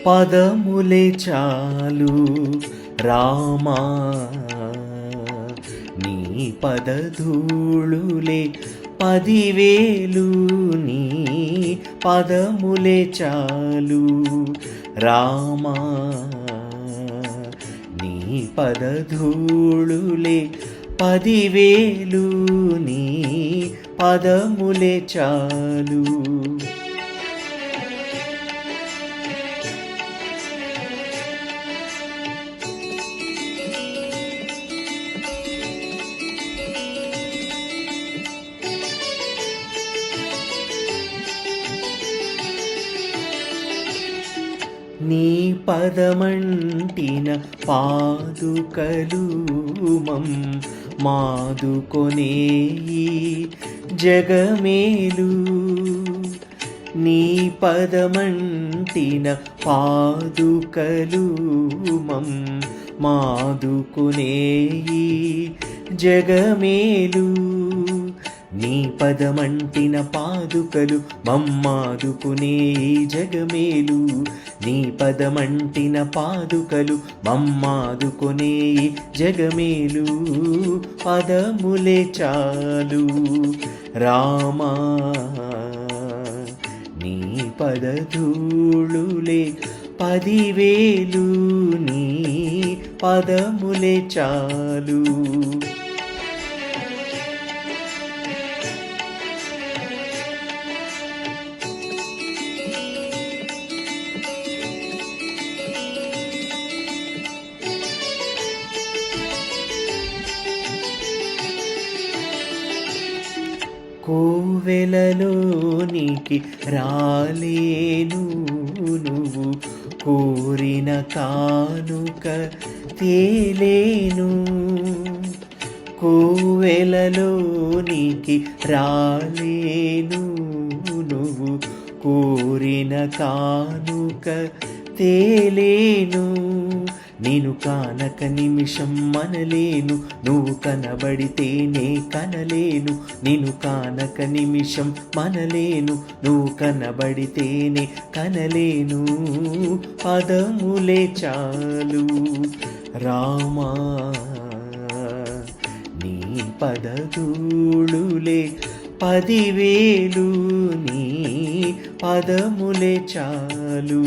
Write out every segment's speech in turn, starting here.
పదములే చాలు రామా, నీ పదధూళులే 10,000 నీ పదములే చాలు రామా, నీ పదధూళులే 10,000 నీ పదములే చాలు. నీ పదమంటిన పాదుకలు మాదుకొనే జగమేలు, నీ పదమంటిన పాదుకలు మాదుకొనే జగమేలు, నీ పదమంటిన పాదుకలు మమ్మాదుకునే జగమేలు, నీ పదమంటిన పాదుకలు మమ్మాదుకునే జగమేలు. పదములే చాలు రామా, నీ పదధూళులే 10,000 నీ పదములే చాలు. కోవెలలోనికి రాలేను నువ్వు కోరిన కానుక తేలేను, కోవెలలోనికి రాలేను నువ్వు కోరిన కానుక తేలేను, నేను కానక నిమిషం మనలేను, నువ్వు కనబడితేనే కనలేను, నేను కానక నిమిషం మనలేను, నువ్వు కనబడితేనే కనలేను. పదములే చాలు రామా, నీ పదధూళులే 10,000 నీ పదములే చాలు.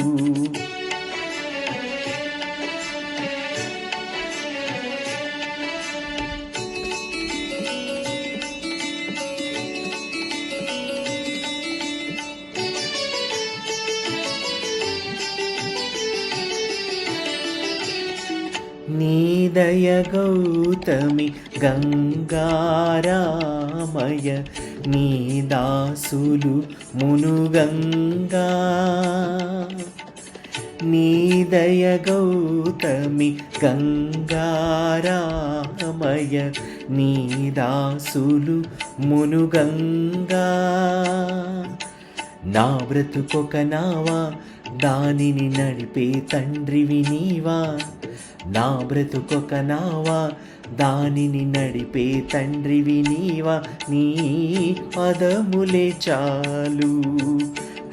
నీ దయ గౌతమి గంగారామయ, నీ దాసులు మునుగంగా, నీ దయ గౌతమి గంగారామయ, నీ దాసులు మునుగంగా. నా బ్రతుకొక నావా, దానిని నడిపే తండ్రివి నీవా, నా బ్రతుకొక నావా, దానిని నడిపే తండ్రివి నీవా, నీ పదములే చాలు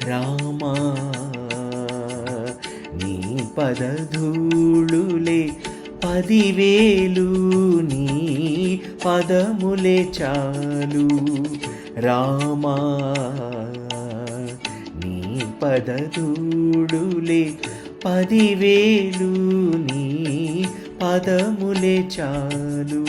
రామా, నీ పదధూళులే 10,000 నీ పదములే చాలు రామా, నీ పదధూళులే 10,000 నీ పదములే చాలు.